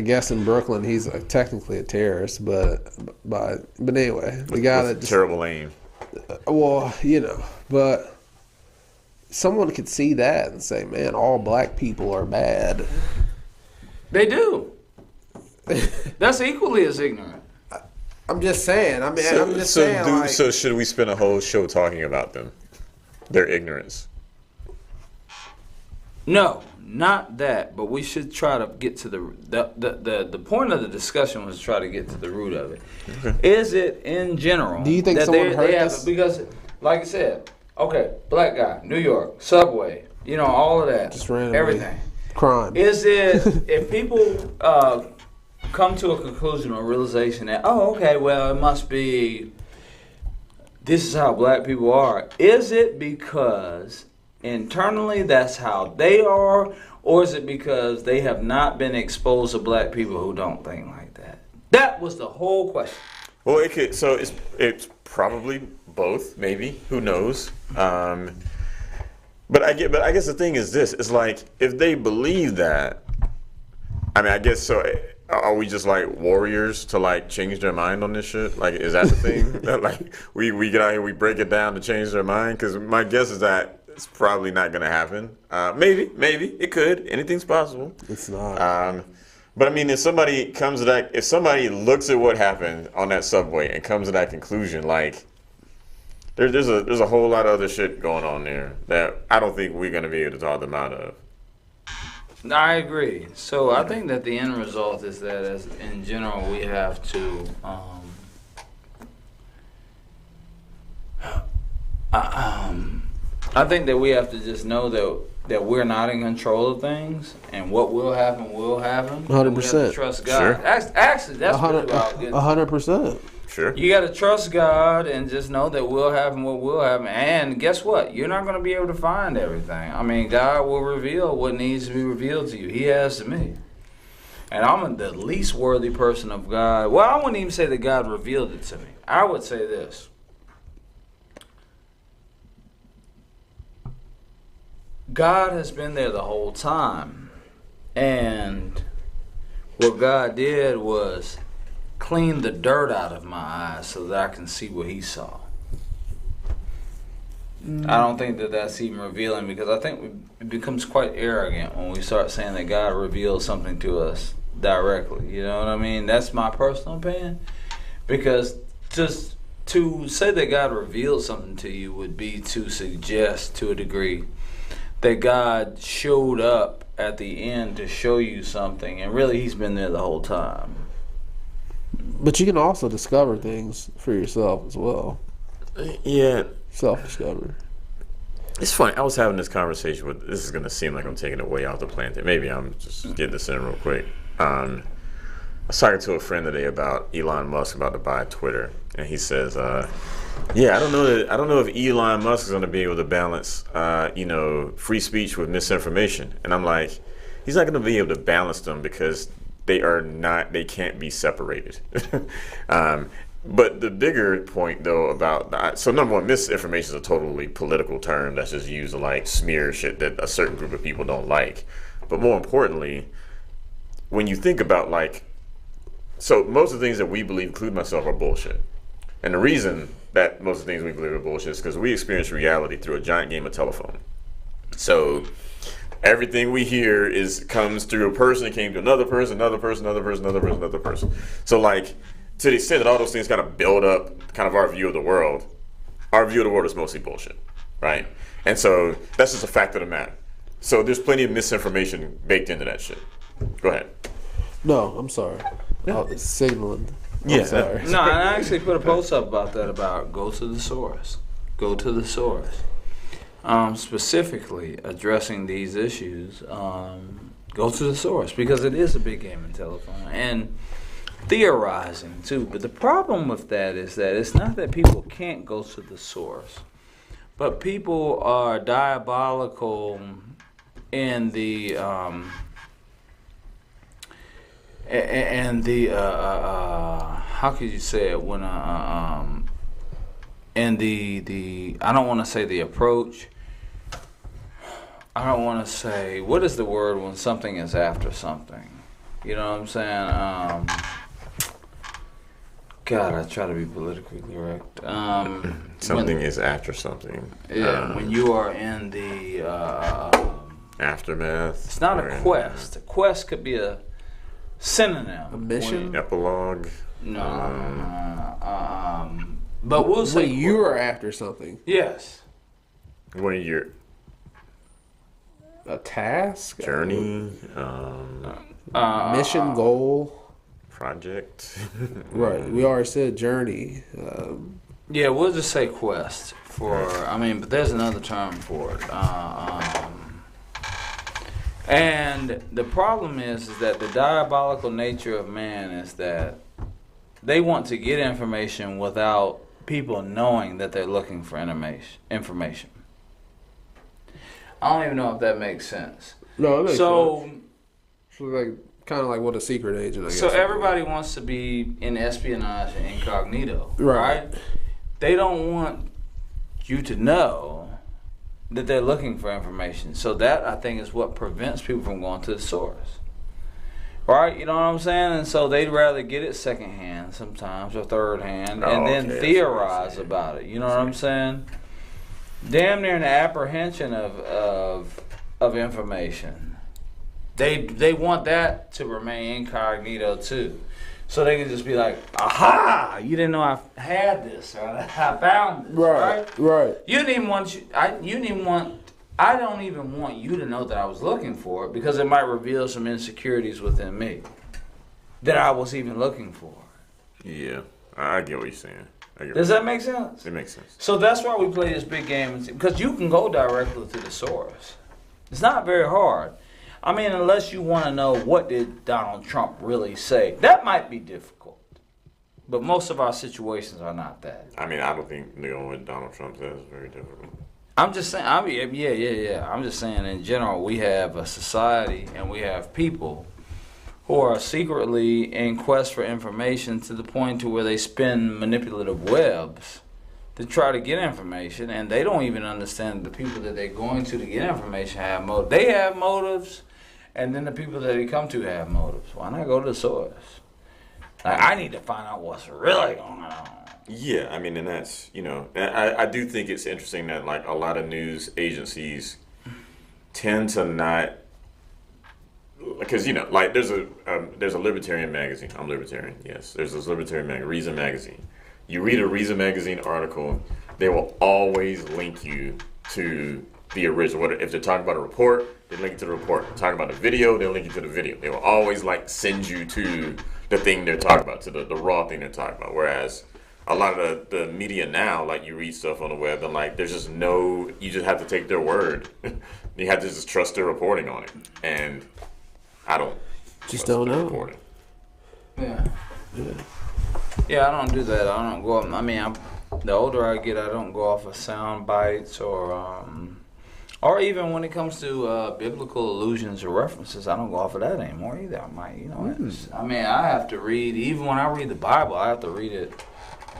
guess in Brooklyn he's technically a terrorist, but anyway, the guy that just, terrible aim. Well, but someone could see that and say, "Man, all black people are bad." They do. That's equally as ignorant. I'm just saying. So should we spend a whole show talking about them, their ignorance? No, not that. But we should try to get to the point of the discussion was to try to get to the root of it. Okay. Is it in general? Do you think someone heard this? Because, like I said, okay, black guy, New York, subway, all of that, just randomly, everything, crime. Is it if people come to a conclusion or realization that, oh, okay, well, it must be this is how black people are. Is it because internally that's how they are, or is it because they have not been exposed to black people who don't think like that? That was the whole question. Well, it could. So it's probably both. Maybe, who knows? But I guess the thing is this: it's like if they believe that. I mean, I guess so. Are we just like warriors to like change their mind on this shit? Like, is that the thing? That, like we get out here, we break it down to change their mind? Because my guess is that it's probably not going to happen. Maybe it could. Anything's possible. It's not. But I mean, if somebody comes to that, if somebody looks at what happened on that subway and comes to that conclusion, like there's a whole lot of other shit going on there that I don't think we're going to be able to talk them out of. I agree. So I think that the end result is that, as in general, we have to I think that we have to just know that we're not in control of things, and what will happen will happen. 100%. We have to trust God. Sure. Actually, that's really about it. 100%. Sure. You got to trust God and just know that will happen what will happen. And guess what? You're not going to be able to find everything. I mean, God will reveal what needs to be revealed to you. He has to me. And I'm the least worthy person of God. Well, I wouldn't even say that God revealed it to me. I would say this. God has been there the whole time. And what God did was clean the dirt out of my eyes so that I can see what he saw. I don't think that that's even revealing, because I think it becomes quite arrogant when we start saying that God reveals something to us directly. You know what I mean? That's my personal opinion. Because just to say that God revealed something to you would be to suggest to a degree that God showed up at the end to show you something, and really he's been there the whole time. But you can also discover things for yourself as well. Yeah. Self-discovery. It's funny. I was having this conversation with. This is going to seem like I'm taking it way off the planet. Maybe I'm just getting this in real quick. I was talking to a friend today about Elon Musk about to buy Twitter, and he says, "Yeah, I don't know if Elon Musk is going to be able to balance, free speech with misinformation." And I'm like, he's not going to be able to balance them because they can't be separated. But the bigger point, though, about so number one, misinformation is a totally political term that's just used to like smear shit that a certain group of people don't like. But more importantly, when you think about so most of the things that we believe, including myself, are bullshit. And the reason that most of the things we believe are bullshit is because we experience reality through a giant game of telephone. So everything we hear comes through a person that came to another person, another person, another person, another person, another person. So to the extent that all those things kind of build up kind of our view of the world is mostly bullshit, right? And so that's just a fact of the matter. So there's plenty of misinformation baked into that shit. Go ahead. No, I'm sorry. I was signaling. Yeah. Sorry. No, I actually put a post up about that, about go to the source. Go to the source. Specifically addressing these issues, go to the source, because it is a big game in telephone. And theorizing too, but the problem with that is that it's not that people can't go to the source, but people are diabolical in the how could you say it, when in the I don't want to say the approach, I don't want to say, what is the word when something is after something, you know what I'm saying? God, I try to be politically correct. Something is after something. Yeah, when you are in the aftermath. It's not a quest. A quest could be a synonym. A mission? Epilogue. No. But we'll say you are after something. Yes. When you're a task, journey, mission, goal. Project. Right. We already said journey. Yeah, we'll just say quest but there's another term for it. And the problem is that the diabolical nature of man is that they want to get information without people knowing that they're looking for information. I don't even know if that makes sense. No, it makes so, sense. So like kind of like what a secret agent, I guess. So everybody wants to be in espionage and incognito, right? They don't want you to know that they're looking for information. So that, I think, is what prevents people from going to the source. Right? You know what I'm saying? And so they'd rather get it secondhand sometimes or third hand and then theorize about it. You know what I'm saying? Damn near an apprehension of information. They want that to remain incognito too. So they can just be like, aha, you didn't know I had this, or I found this, right? You didn't even want I don't even want you to know that I was looking for it because it might reveal some insecurities within me that I was even looking for. Yeah, I get what you're saying. Does that make sense? It makes sense. So that's why we play this big game, because you can go directly to the source. It's not very hard. I mean, unless you want to know what did Donald Trump really say. That might be difficult. But most of our situations are not that. I mean, I don't think knowing what Donald Trump says is very difficult. I'm just saying, yeah. I'm just saying in general, we have a society and we have people who are secretly in quest for information to the point to where they spin manipulative webs to try to get information, and they don't even understand the people that they're going to get information have motives. They have motives, and then the people that they come to have motives. Why not go to the source? Like, I need to find out what's really going on. Yeah, I mean, and that's, I do think it's interesting that, like, a lot of news agencies tend to not, because, like, there's a libertarian magazine. I'm libertarian, yes. There's this libertarian magazine, Reason Magazine. You read a Reason Magazine article, they will always link you to the original. If they're talking about a report, they link you to the report. If they're talking about a video, they'll link you to the video. They will always, like, send you to the thing they're talking about, to the raw thing they're talking about. Whereas a lot of the media now, like, you read stuff on the web and, like, there's just you just have to take their word. You have to just trust their reporting on it. And I don't don't know. Reporting. Yeah, I don't do that. I don't go. I mean, the older I get, I don't go off of sound bites or even when it comes to biblical allusions or references, I don't go off of that anymore either. I might, I mean, I have to read. Even when I read the Bible, I have to read it,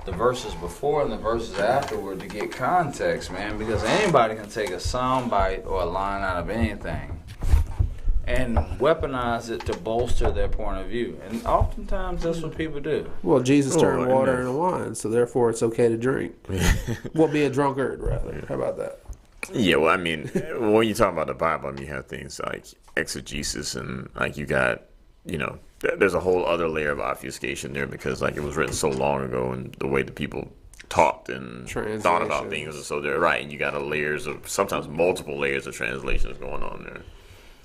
the verses before and the verses afterward, to get context, man. Because anybody can take a sound bite or a line out of anything and weaponize it to bolster their point of view. And oftentimes that's what people do. Well, Jesus turned water into wine, so therefore it's okay to drink. Well, be a drunkard, rather. How about that? Yeah, well, I mean, when you talk about the Bible, I mean, you have things like exegesis and, like, you got, there's a whole other layer of obfuscation there because, like, it was written so long ago and the way the people talked and thought about things. So they're right, and you got sometimes multiple layers of translations going on there.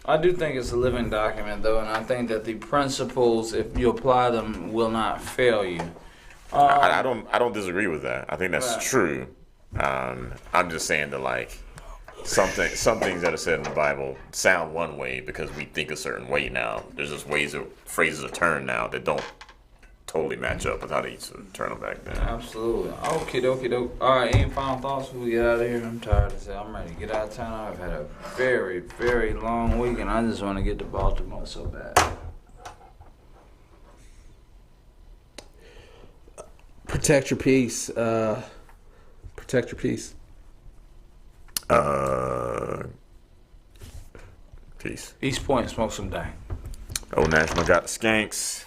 I do think it's a living document, though, and I think that the principles, if you apply them, will not fail you. I don't disagree with that. I think that's true. I'm just saying that, like, some things that are said in the Bible sound one way because we think a certain way now. There's just phrases are turned now that don't totally match up with how they used to turn them back then. Absolutely. Okie dokie. All right, any final thoughts before we get out of here? I'm tired to say. I'm ready to get out of town. I've had a very, very long week, and I just want to get to Baltimore so bad. Protect your peace. Protect your peace. Peace. East Point, smoke some dang. Old National got the skanks.